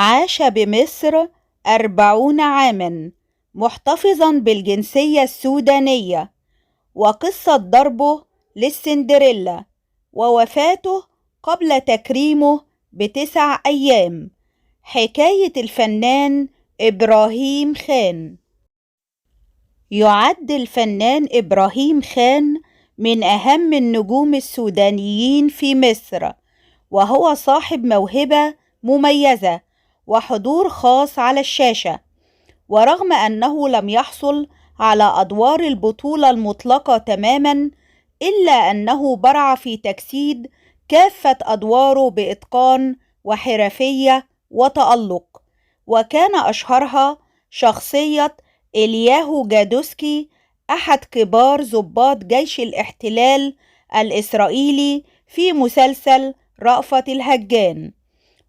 عاش بمصر 40 عاماً محتفظاً بالجنسية السودانية، وقصة ضربه للسندريلا ووفاته قبل تكريمه ب9 أيام. حكاية الفنان إبراهيم خان. يعد الفنان إبراهيم خان من أهم النجوم السودانيين في مصر، وهو صاحب موهبة مميزة وحضور خاص على الشاشة. ورغم أنه لم يحصل على أدوار البطولة المطلقة تماما، إلا أنه برع في تجسيد كافة أدواره بإتقان وحرفية وتألق، وكان أشهرها شخصية إلياهو جادوسكي، أحد كبار ضباط جيش الاحتلال الإسرائيلي في مسلسل رأفت الهجان،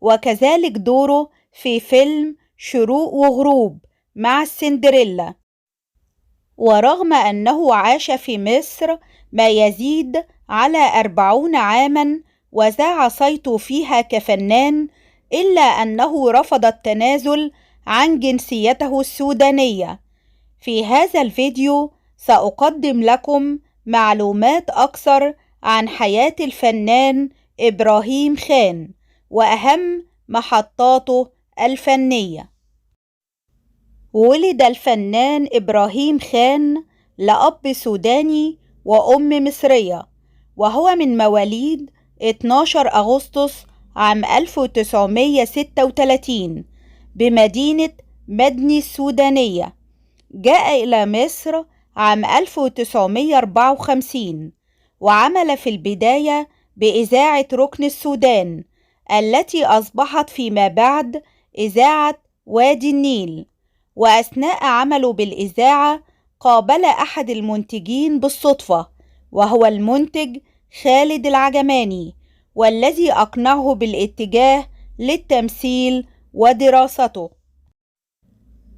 وكذلك دوره في فيلم شروق وغروب مع السندريلا. ورغم أنه عاش في مصر ما يزيد على 40 عاما وذاع صيته فيها كفنان، إلا أنه رفض التنازل عن جنسيته السودانية. في هذا الفيديو سأقدم لكم معلومات أكثر عن حياة الفنان إبراهيم خان وأهم محطاته الفنية. ولد الفنان إبراهيم خان لأب سوداني وأم مصرية، وهو من مواليد 12 أغسطس عام 1936 بمدينة مدني السودانية. جاء إلى مصر عام 1954، وعمل في البداية بإذاعة ركن السودان التي أصبحت فيما بعد إذاعة وادي النيل. وأثناء عمله بالإذاعة قابل أحد المنتجين بالصدفة، وهو المنتج خالد العجماني، والذي أقنعه بالاتجاه للتمثيل ودراسته.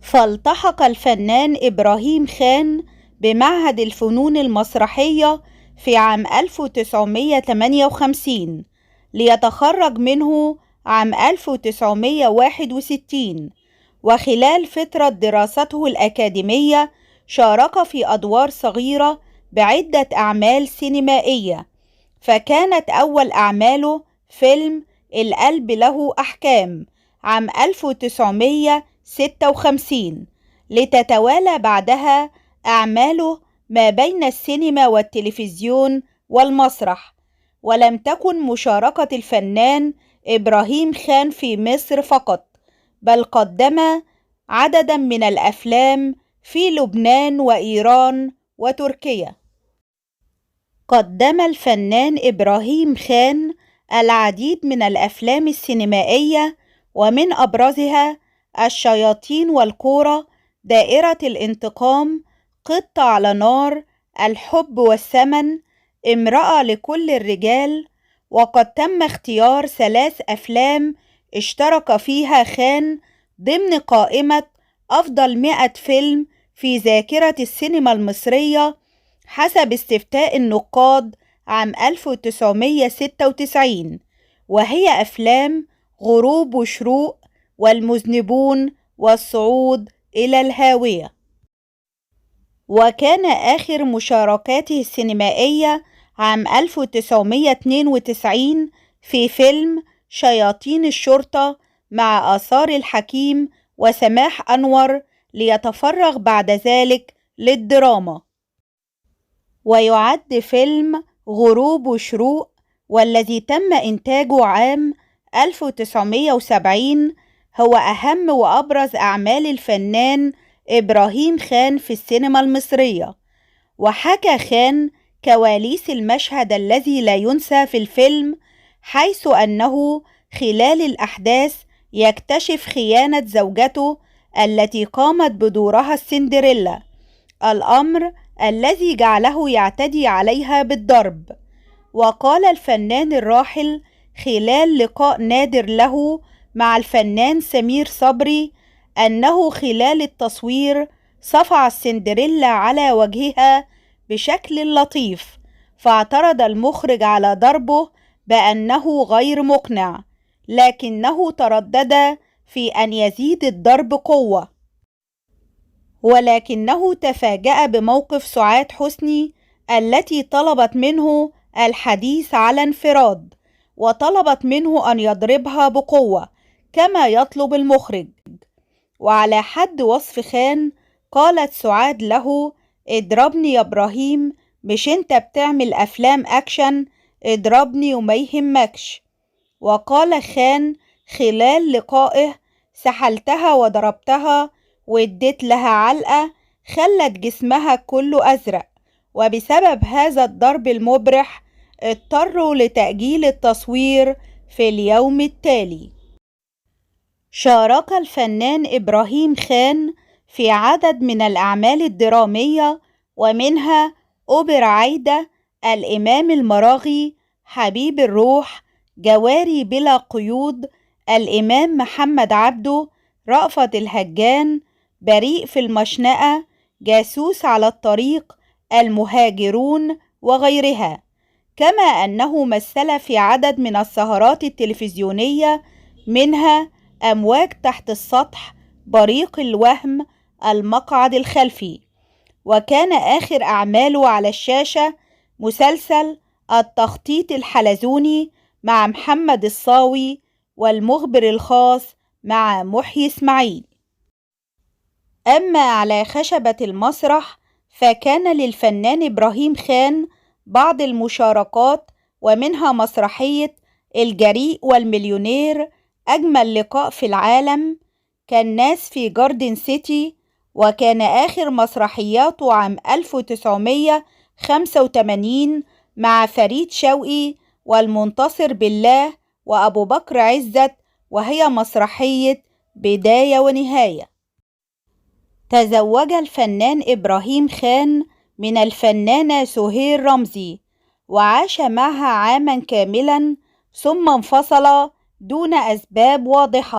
فالتحق الفنان إبراهيم خان بمعهد الفنون المسرحية في عام 1958 ليتخرج منه عام 1961. وخلال فترة دراسته الأكاديمية شارك في أدوار صغيرة بعدة أعمال سينمائية، فكانت أول أعماله فيلم القلب له أحكام عام 1956، لتتوالى بعدها أعماله ما بين السينما والتلفزيون والمسرح. ولم تكن مشاركة الفنان إبراهيم خان في مصر فقط، بل قدم عددا من الأفلام في لبنان وإيران وتركيا. قدم الفنان إبراهيم خان العديد من الأفلام السينمائية، ومن أبرزها الشياطين والكورة، دائرة الانتقام، قط على نار، الحب والثمن، امرأة لكل الرجال. وقد تم اختيار 3 أفلام اشترك فيها خان ضمن قائمة أفضل 100 فيلم في ذاكرة السينما المصرية حسب استفتاء النقاد عام 1996، وهي أفلام غروب وشروق والمذنبون والصعود إلى الهاوية. وكان آخر مشاركاته السينمائية عام 1992 في فيلم شياطين الشرطة مع آثار الحكيم وسماح أنور، ليتفرغ بعد ذلك للدراما. ويعد فيلم غروب وشروق والذي تم إنتاجه عام 1970 هو أهم وأبرز أعمال الفنان إبراهيم خان في السينما المصرية. وحكى خان كواليس المشهد الذي لا ينسى في الفيلم، حيث أنه خلال الأحداث يكتشف خيانة زوجته التي قامت بدورها السندريلا، الأمر الذي جعله يعتدي عليها بالضرب. وقال الفنان الراحل خلال لقاء نادر له مع الفنان سمير صبري أنه خلال التصوير صفع السندريلا على وجهها بشكل لطيف، فاعترض المخرج على ضربه بأنه غير مقنع، لكنه تردد في أن يزيد الضرب قوة، ولكنه تفاجأ بموقف سعاد حسني التي طلبت منه الحديث على انفراد، وطلبت منه أن يضربها بقوة كما يطلب المخرج. وعلى حد وصف خان قالت سعاد له: اضربني يا إبراهيم، مش انت بتعمل أفلام أكشن، اضربني وما يهمكش. وقال خان خلال لقائه: سحلتها وضربتها واديت لها علقة خلت جسمها كله أزرق، وبسبب هذا الضرب المبرح اضطروا لتأجيل التصوير في اليوم التالي. شارك الفنان إبراهيم خان في عدد من الأعمال الدرامية، ومنها أوبرا عايدة، الإمام المراغي، حبيب الروح، جواري بلا قيود، الإمام محمد عبده، رأفت الهجان، بريء في المشنقة، جاسوس على الطريق، المهاجرون، وغيرها. كما أنه مثل في عدد من السهرات التلفزيونية، منها أمواج تحت السطح، بريق الوهم، المقعد الخلفي. وكان آخر أعماله على الشاشة مسلسل التخطيط الحلزوني مع محمد الصاوي، والمخبر الخاص مع محيي إسماعيل. أما على خشبة المسرح فكان للفنان إبراهيم خان بعض المشاركات، ومنها مسرحية الجريء والمليونير، أجمل لقاء في العالم، كالناس في جاردن سيتي. وكان آخر مسرحياته عام 1985 مع فريد شوقي والمنتصر بالله وأبو بكر عزت، وهي مسرحية بداية ونهاية. تزوج الفنان إبراهيم خان من الفنانة سهير رمزي، وعاش معها عاما كاملا، ثم انفصل دون أسباب واضحة.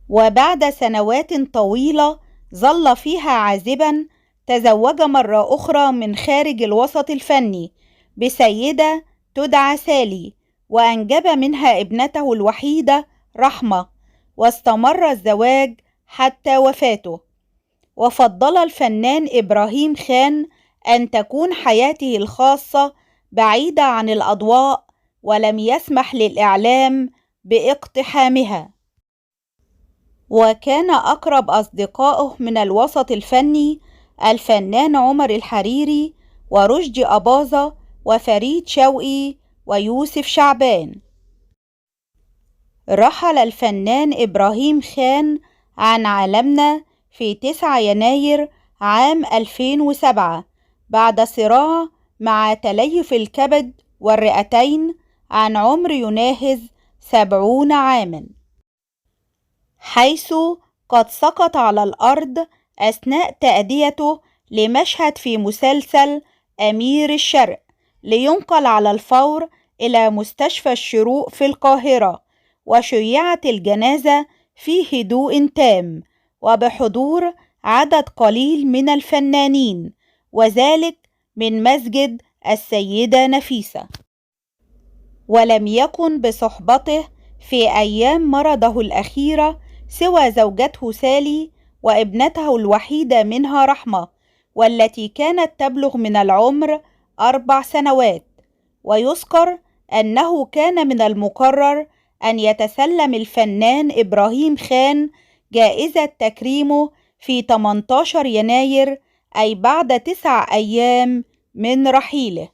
وبعد سنوات طويلة ظل فيها عازبا، تزوج مرة أخرى من خارج الوسط الفني بسيدة تدعى سالي، وأنجب منها ابنته الوحيدة رحمة، واستمر الزواج حتى وفاته. وفضل الفنان إبراهيم خان أن تكون حياته الخاصة بعيدة عن الأضواء، ولم يسمح للإعلام باقتحامها. وكان أقرب أصدقائه من الوسط الفني الفنان عمر الحريري ورشدي أباظة وفريد شوقي ويوسف شعبان. رحل الفنان إبراهيم خان عن عالمنا في 9 يناير عام 2007 بعد صراع مع تليف الكبد والرئتين عن عمر يناهز 70 عاما، حيث قد سقط على الأرض أثناء تأديته لمشهد في مسلسل أمير الشرق، لينقل على الفور إلى مستشفى الشروق في القاهرة. وشيعت الجنازة في هدوء تام وبحضور عدد قليل من الفنانين، وذلك من مسجد السيدة نفيسة. ولم يكن بصحبته في أيام مرضه الأخيرة سوى زوجته سالي وابنته الوحيدة منها رحمة، والتي كانت تبلغ من العمر 4 سنوات. ويذكر أنه كان من المقرر أن يتسلم الفنان إبراهيم خان جائزة تكريمه في 18 يناير، أي بعد 9 أيام من رحيله،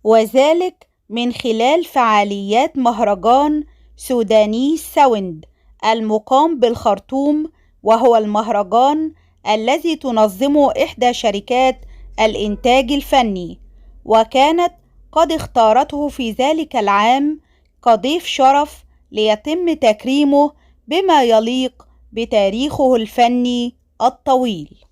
وذلك من خلال فعاليات مهرجان سوداني ساوند المقام بالخرطوم، وهو المهرجان الذي تنظمه إحدى شركات الإنتاج الفني، وكانت قد اختارته في ذلك العام كضيف شرف ليتم تكريمه بما يليق بتاريخه الفني الطويل.